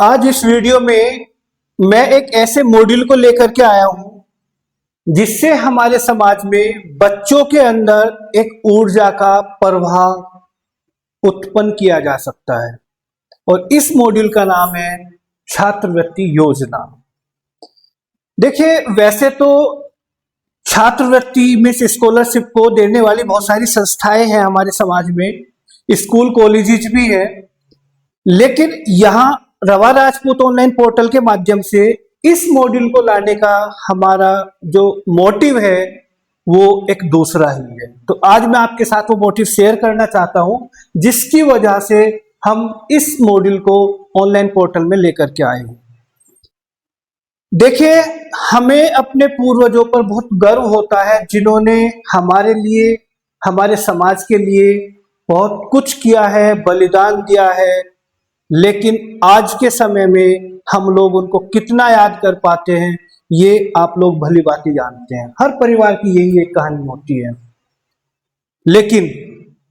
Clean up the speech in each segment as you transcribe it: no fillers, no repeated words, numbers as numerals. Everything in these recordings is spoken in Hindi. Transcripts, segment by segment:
आज इस वीडियो में मैं एक ऐसे मॉड्यूल को लेकर के आया हूं जिससे हमारे समाज में बच्चों के अंदर एक ऊर्जा का प्रवाह उत्पन्न किया जा सकता है और इस मॉड्यूल का नाम है छात्रवृत्ति योजना। देखिए, वैसे तो छात्रवृत्ति में स्कॉलरशिप को देने वाली बहुत सारी संस्थाएं हैं हमारे समाज में, स्कूल कॉलेजेस भी है, लेकिन यहाँ रवा राजपूत ऑनलाइन पोर्टल के माध्यम से इस मॉड्यूल को लाने का हमारा जो मोटिव है वो एक दूसरा ही है। तो आज मैं आपके साथ वो मोटिव शेयर करना चाहता हूं जिसकी वजह से हम इस मॉड्यूल को ऑनलाइन पोर्टल में लेकर के आए हैं। देखिए, हमें अपने पूर्वजों पर बहुत गर्व होता है जिन्होंने हमारे लिए, हमारे समाज के लिए बहुत कुछ किया है, बलिदान दिया है, लेकिन आज के समय में हम लोग उनको कितना याद कर पाते हैं ये आप लोग भली भांति जानते हैं। हर परिवार की यही एक कहानी होती है, लेकिन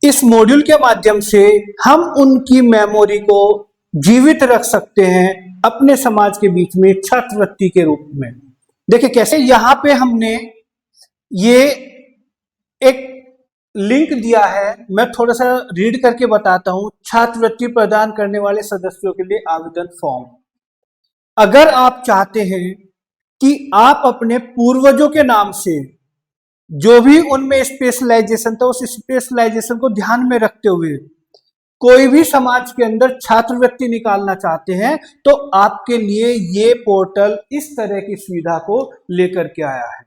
इस मॉड्यूल के माध्यम से हम उनकी मेमोरी को जीवित रख सकते हैं अपने समाज के बीच में छात्रवृत्ति के रूप में। देखिए कैसे, यहाँ पे हमने ये एक लिंक दिया है, मैं थोड़ा सा रीड करके बताता हूं। छात्रवृत्ति प्रदान करने वाले सदस्यों के लिए आवेदन फॉर्म। अगर आप चाहते हैं कि आप अपने पूर्वजों के नाम से जो भी उनमें स्पेशलाइजेशन था उस स्पेशलाइजेशन को ध्यान में रखते हुए कोई भी समाज के अंदर छात्रवृत्ति निकालना चाहते हैं तो आपके लिए ये पोर्टल इस तरह की सुविधा को लेकर के आया है।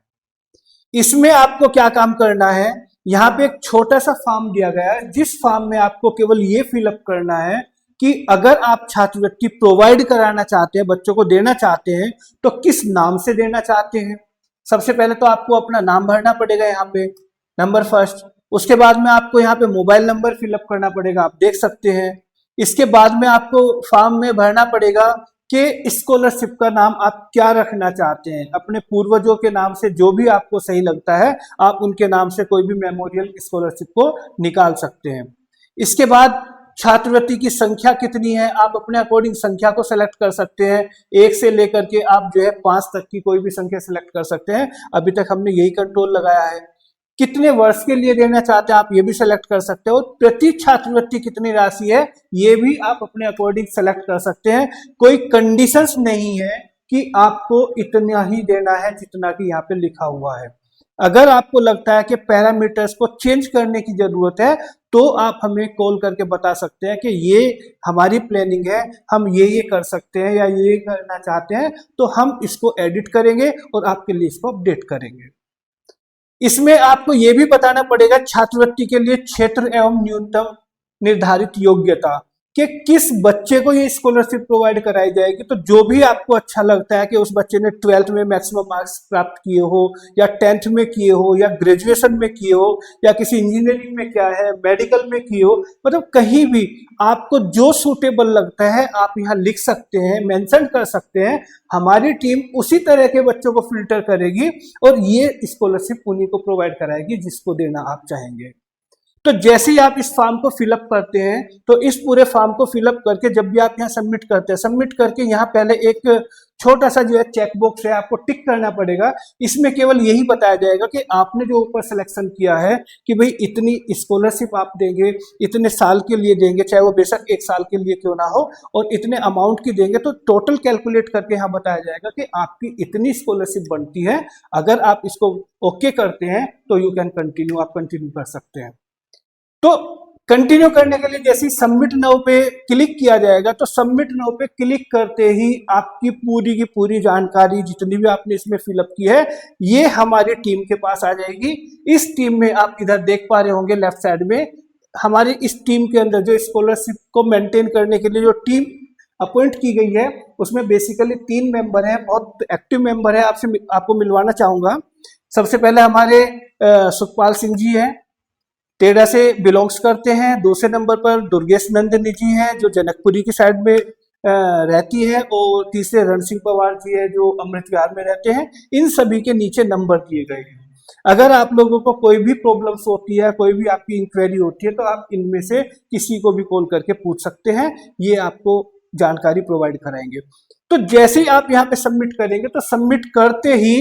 इसमें आपको क्या काम करना है, यहाँ पे एक छोटा सा फॉर्म दिया गया है जिस फॉर्म में आपको केवल ये फिलअप करना है कि अगर आप छात्रवृत्ति प्रोवाइड कराना चाहते हैं, बच्चों को देना चाहते हैं, तो किस नाम से देना चाहते हैं। सबसे पहले तो आपको अपना नाम भरना पड़ेगा यहाँ पे, नंबर फर्स्ट। उसके बाद में आपको यहाँ पे मोबाइल नंबर फिलअप करना पड़ेगा, आप देख सकते हैं। इसके बाद में आपको फॉर्म में भरना पड़ेगा कि स्कॉलरशिप का नाम आप क्या रखना चाहते हैं। अपने पूर्वजों के नाम से जो भी आपको सही लगता है आप उनके नाम से कोई भी मेमोरियल स्कॉलरशिप को निकाल सकते हैं। इसके बाद छात्रवृत्ति की संख्या कितनी है, आप अपने अकॉर्डिंग संख्या को सेलेक्ट कर सकते हैं। 1 से लेकर के आप जो है 5 तक की कोई भी संख्या सेलेक्ट कर सकते हैं। अभी तक हमने यही कंट्रोल लगाया है। कितने वर्ष के लिए देना चाहते हैं आप ये भी सेलेक्ट कर सकते हो। प्रति छात्रवृत्ति कितनी राशि है ये भी आप अपने अकॉर्डिंग सेलेक्ट कर सकते हैं। कोई कंडीशंस नहीं है कि आपको इतना ही देना है जितना कि यहाँ पे लिखा हुआ है। अगर आपको लगता है कि पैरामीटर्स को चेंज करने की जरूरत है तो आप हमें कॉल करके बता सकते हैं कि ये हमारी प्लानिंग है, हम ये कर सकते हैं या ये करना चाहते हैं, तो हम इसको एडिट करेंगे और आपके लिए इसको अपडेट करेंगे। इसमें आपको यह भी बताना पड़ेगा छात्रवृत्ति के लिए क्षेत्र एवं न्यूनतम निर्धारित योग्यता कि किस बच्चे को ये स्कॉलरशिप प्रोवाइड कराई जाएगी। तो जो भी आपको अच्छा लगता है कि उस बच्चे ने 12th में मैक्सिमम मार्क्स प्राप्त किए हो या 10th में किए हो या ग्रेजुएशन में किए हो या किसी इंजीनियरिंग में क्या है, मेडिकल में किए हो, मतलब कहीं भी आपको जो सूटेबल लगता है आप यहाँ लिख सकते हैं, मेंशन कर सकते हैं। हमारी टीम उसी तरह के बच्चों को फिल्टर करेगी और ये स्कॉलरशिप उन्हीं को प्रोवाइड कराएगी जिसको देना आप चाहेंगे। तो जैसे ही आप इस फॉर्म को फिलअप करते हैं तो इस पूरे फॉर्म को फिलअप करके जब भी आप यहाँ सबमिट करते हैं, सबमिट करके यहाँ पहले एक छोटा सा जो है चेकबॉक्स है आपको टिक करना पड़ेगा। इसमें केवल यही बताया जाएगा कि आपने जो ऊपर सिलेक्शन किया है कि भाई इतनी स्कॉलरशिप आप देंगे, इतने साल के लिए देंगे, चाहे वो बेशक 1 साल के लिए क्यों ना हो, और इतने अमाउंट की देंगे। तो टोटल कैलकुलेट करके यहाँ बताया जाएगा कि आपकी इतनी स्कॉलरशिप बनती है। अगर आप इसको ओके करते हैं तो यू कैन कंटिन्यू, आप कंटिन्यू कर सकते हैं। तो कंटिन्यू करने के लिए जैसे ही सबमिट नाउ पे क्लिक किया जाएगा तो सबमिट नाउ पे क्लिक करते ही आपकी पूरी की पूरी जानकारी जितनी भी आपने इसमें फिलअप की है ये हमारी टीम के पास आ जाएगी। इस टीम में आप इधर देख पा रहे होंगे लेफ्ट साइड में, हमारी इस टीम के अंदर जो स्कॉलरशिप को मेंटेन करने के लिए जो टीम अपॉइंट की गई है उसमें बेसिकली 3 मेंबर हैं, बहुत एक्टिव मेंबर है। आपको मिलवाना चाहूंगा। सबसे पहले हमारे सुखपाल सिंह जी हैं, टेढ़ा से बिलोंग्स करते हैं। दूसरे नंबर पर दुर्गेश नंदनी जी हैं जो जनकपुरी की साइड में रहती है, और तीसरे रण सिंह पवार जी है जो अमृत विहार में रहते हैं। इन सभी के नीचे नंबर दिए गए हैं। अगर आप लोगों को कोई भी प्रॉब्लम्स होती है, कोई भी आपकी इंक्वायरी होती है तो आप इनमें से किसी को भी कॉल करके पूछ सकते हैं। ये आपको जानकारी प्रोवाइड कराएंगे। तो जैसे ही आप यहाँ पे सबमिट करेंगे तो सबमिट करते ही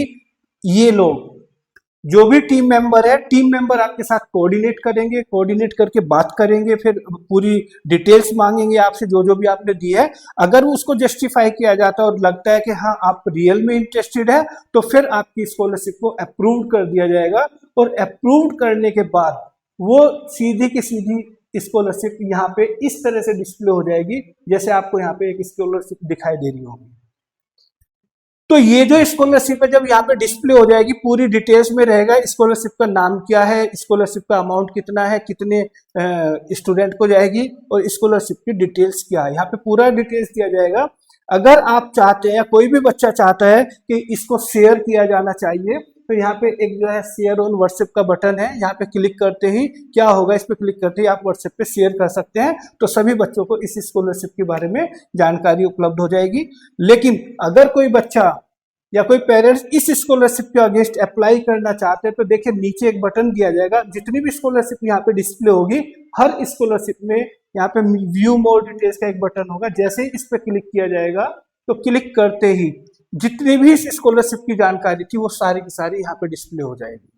ये लोग जो भी टीम मेंबर है, टीम मेंबर आपके साथ कोऑर्डिनेट करेंगे, कोऑर्डिनेट करके बात करेंगे, फिर पूरी डिटेल्स मांगेंगे आपसे जो जो भी आपने दी है। अगर उसको जस्टिफाई किया जाता है और लगता है कि हाँ आप रियल में इंटरेस्टेड है तो फिर आपकी स्कॉलरशिप को अप्रूव कर दिया जाएगा, और अप्रूव करने के बाद वो सीधी की सीधी स्कॉलरशिप यहाँ पे इस तरह से डिस्प्ले हो जाएगी जैसे आपको यहाँ पे एक स्कॉलरशिप दिखाई दे रही होगी। तो ये जो स्कॉलरशिप है जब यहाँ पे डिस्प्ले हो जाएगी पूरी डिटेल्स में रहेगा, स्कॉलरशिप का नाम क्या है, स्कॉलरशिप का अमाउंट कितना है, कितने स्टूडेंट को जाएगी, और स्कॉलरशिप की डिटेल्स क्या है, यहाँ पे पूरा डिटेल्स दिया जाएगा। अगर आप चाहते हैं या कोई भी बच्चा चाहता है कि इसको शेयर किया जाना चाहिए तो यहाँ पे एक जो है शेयर ऑन व्हाट्सएप का बटन है, यहाँ पे क्लिक करते ही क्या होगा, इस पे क्लिक करते ही आप व्हाट्सएप पे शेयर कर सकते हैं, तो सभी बच्चों को इस स्कॉलरशिप के बारे में जानकारी उपलब्ध हो जाएगी। लेकिन अगर कोई बच्चा या कोई पेरेंट्स इस स्कॉलरशिप के अगेंस्ट अप्लाई करना चाहते हैं तो देखिए नीचे एक बटन दिया जाएगा, जितनी भी स्कॉलरशिप यहाँ पे डिस्प्ले होगी हर स्कॉलरशिप में यहाँ पे व्यू मोर डिटेल्स का एक बटन होगा, जैसे ही इस पे क्लिक किया जाएगा तो क्लिक करते ही जितनी भी इस स्कॉलरशिप की जानकारी थी वो सारी की सारी यहाँ पे डिस्प्ले हो जाएगी।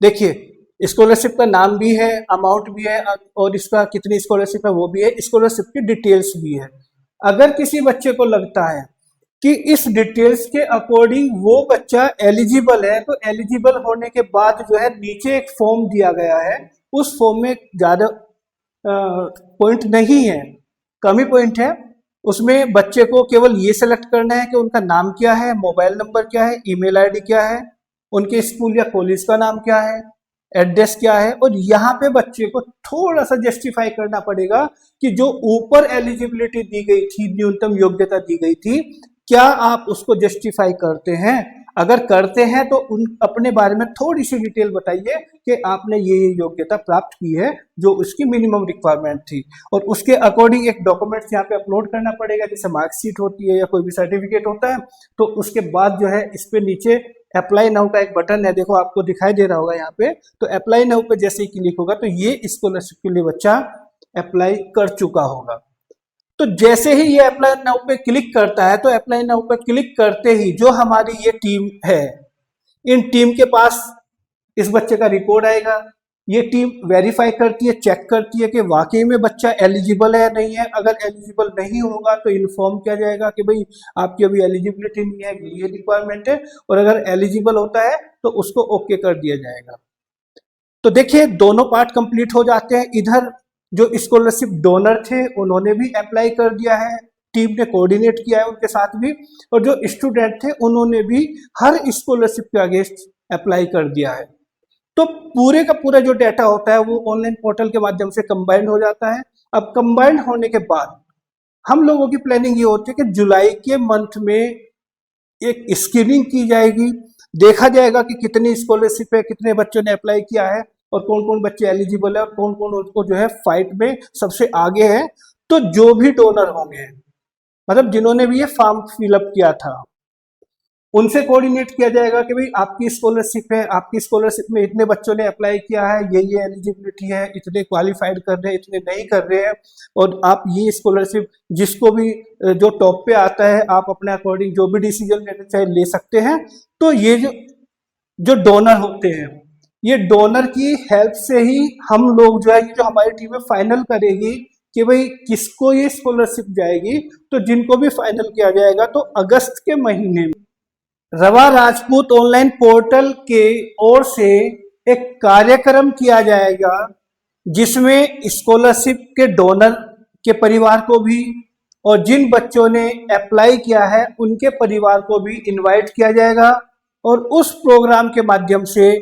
देखिए स्कॉलरशिप का नाम भी है, अमाउंट भी है, और इसका कितनी स्कॉलरशिप है वो भी है, स्कॉलरशिप की डिटेल्स भी है। अगर किसी बच्चे को लगता है कि इस डिटेल्स के अकॉर्डिंग वो बच्चा एलिजिबल है तो एलिजिबल होने के बाद जो है नीचे एक फॉर्म दिया गया है, उस फॉर्म में ज़्यादा पॉइंट नहीं है, कम ही पॉइंट है। उसमें बच्चे को केवल ये सेलेक्ट करना है कि उनका नाम क्या है, मोबाइल नंबर क्या है, ईमेल आईडी क्या है, उनके स्कूल या कॉलेज का नाम क्या है, एड्रेस क्या है, और यहाँ पे बच्चे को थोड़ा सा जस्टिफाई करना पड़ेगा कि जो ऊपर एलिजिबिलिटी दी गई थी, न्यूनतम योग्यता दी गई थी, क्या आप उसको जस्टिफाई करते हैं। अगर करते हैं तो उन अपने बारे में थोड़ी सी डिटेल बताइए कि आपने ये योग्यता प्राप्त की है जो उसकी मिनिमम रिक्वायरमेंट थी, और उसके अकॉर्डिंग एक डॉक्यूमेंट्स यहाँ पे अपलोड करना पड़ेगा, जैसे मार्कशीट होती है या कोई भी सर्टिफिकेट होता है। तो उसके बाद जो है इस पे नीचे अप्लाई नाउ का एक बटन है, देखो आपको दिखाई दे रहा होगा यहाँ पे, तो अप्लाई नाउ पे जैसे ही क्लिक होगा तो ये स्कॉलरशिप के लिए बच्चा अप्लाई कर चुका होगा। तो जैसे ही ये अप्लाई नाउ पे क्लिक करता है तो अप्लाई नाउ पे क्लिक करते ही जो हमारी ये टीम है, इन टीम के पास इस बच्चे का रिकॉर्ड आएगा। ये टीम वेरीफाई करती है, चेक करती है कि वाकई में बच्चा एलिजिबल है या नहीं है। अगर एलिजिबल नहीं होगा तो इन्फॉर्म किया जाएगा कि भाई आपकी अभी एलिजिबिलिटी नहीं है, ये रिक्वायरमेंट है, और अगर एलिजिबल होता है तो उसको ओके कर दिया जाएगा। तो देखिए दोनों पार्ट कंप्लीट हो जाते हैं। इधर जो स्कॉलरशिप डोनर थे उन्होंने भी अप्लाई कर दिया है, टीम ने कोऑर्डिनेट किया है उनके साथ भी, और जो स्टूडेंट थे उन्होंने भी हर स्कॉलरशिप के अगेंस्ट अप्लाई कर दिया है। तो पूरे का पूरा जो डाटा होता है वो ऑनलाइन पोर्टल के माध्यम से कंबाइंड हो जाता है। अब कंबाइंड होने के बाद हम लोगों की प्लानिंग ये होती है कि जुलाई के मंथ में एक स्क्रीनिंग की जाएगी, देखा जाएगा कि कितनी स्कॉलरशिप है, कितने बच्चों ने अप्लाई किया है, और कौन कौन बच्चे एलिजिबल है, और कौन कौन उसको जो है फाइट में सबसे आगे है। तो जो भी डोनर होंगे, मतलब जिन्होंने भी ये फॉर्म फिलअप किया था, उनसे कोऑर्डिनेट किया जाएगा कि भाई आपकी स्कॉलरशिप है, आपकी स्कॉलरशिप में इतने बच्चों ने अप्लाई किया है, ये एलिजिबिलिटी है, इतने क्वालिफाइड कर रहे हैं, इतने नहीं कर रहे हैं, और आप ये स्कॉलरशिप जिसको भी जो टॉप पे आता है आप अपने अकॉर्डिंग जो भी डिसीजन लेना चाहे ले सकते हैं। तो ये जो डोनर होते हैं, ये डोनर की हेल्प से ही हम लोग जो है, जो हमारी टीम फाइनल करेगी कि भाई किसको ये स्कॉलरशिप जाएगी। तो जिनको भी फाइनल किया जाएगा तो अगस्त के महीने में रवा राजपूत ऑनलाइन पोर्टल के ओर से एक कार्यक्रम किया जाएगा जिसमें स्कॉलरशिप के डोनर के परिवार को भी और जिन बच्चों ने अप्लाई किया है उनके परिवार को भी इनवाइट किया जाएगा, और उस प्रोग्राम के माध्यम से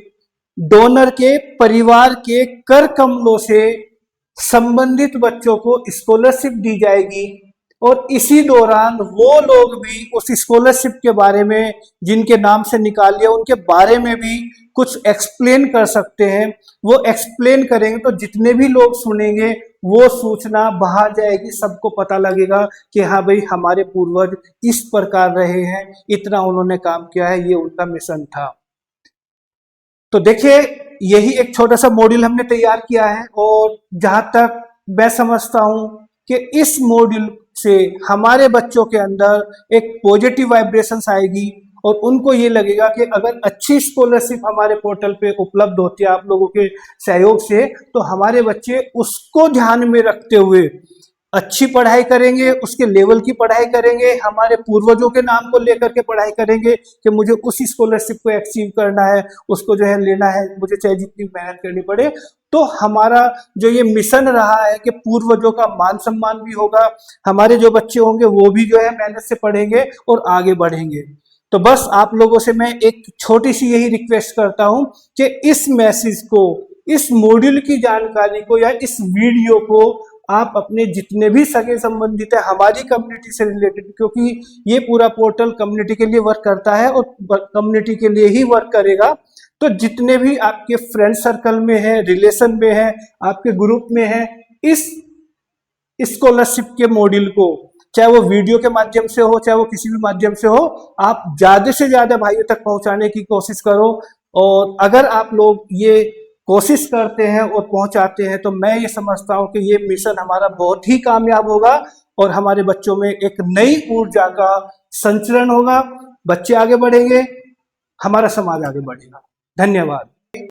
डोनर के परिवार के कर कमलों से संबंधित बच्चों को स्कॉलरशिप दी जाएगी। और इसी दौरान वो लोग भी उस स्कॉलरशिप के बारे में, जिनके नाम से निकाल लिया, उनके बारे में भी कुछ एक्सप्लेन कर सकते हैं। वो एक्सप्लेन करेंगे तो जितने भी लोग सुनेंगे वो सूचना बाहर जाएगी, सबको पता लगेगा कि हाँ भाई हमारे पूर्वज इस प्रकार रहे हैं, इतना उन्होंने काम किया है, ये उनका मिशन था। तो देखिए यही एक छोटा सा मॉड्यूल हमने तैयार किया है, और जहां तक मैं समझता हूं कि इस मॉड्यूल से हमारे बच्चों के अंदर एक पॉजिटिव वाइब्रेशंस आएगी और उनको ये लगेगा कि अगर अच्छी स्कॉलरशिप हमारे पोर्टल पे उपलब्ध होती है आप लोगों के सहयोग से, तो हमारे बच्चे उसको ध्यान में रखते हुए अच्छी पढ़ाई करेंगे, उसके लेवल की पढ़ाई करेंगे, हमारे पूर्वजों के नाम को लेकर के पढ़ाई करेंगे कि मुझे उस स्कॉलरशिप को अचीव करना है, उसको जो है लेना है, मुझे चाहे जितनी मेहनत करनी पड़े। तो हमारा जो ये मिशन रहा है कि पूर्वजों का मान सम्मान भी होगा, हमारे जो बच्चे होंगे वो भी जो है मेहनत से पढ़ेंगे और आगे बढ़ेंगे। तो बस आप लोगों से मैं एक छोटी सी यही रिक्वेस्ट करता हूं कि इस मैसेज को, इस मॉड्यूल की जानकारी को या इस वीडियो को आप अपने जितने भी सगे संबंधित है हमारी कम्युनिटी से रिलेटेड, क्योंकि ये पूरा पोर्टल कम्युनिटी के लिए वर्क करता है और कम्युनिटी के लिए ही वर्क करेगा, तो जितने भी आपके फ्रेंड सर्कल में है, रिलेशन में है, आपके ग्रुप में है, इस स्कॉलरशिप के मॉड्यूल को, चाहे वो वीडियो के माध्यम से हो, चाहे वो किसी भी माध्यम से हो, आप ज्यादा से ज्यादा भाइयों तक पहुंचाने की कोशिश करो। और अगर आप लोग ये कोशिश करते हैं और पहुंचाते हैं तो मैं ये समझता हूं कि ये मिशन हमारा बहुत ही कामयाब होगा और हमारे बच्चों में एक नई ऊर्जा का संचरण होगा, बच्चे आगे बढ़ेंगे, हमारा समाज आगे बढ़ेगा। धन्यवाद।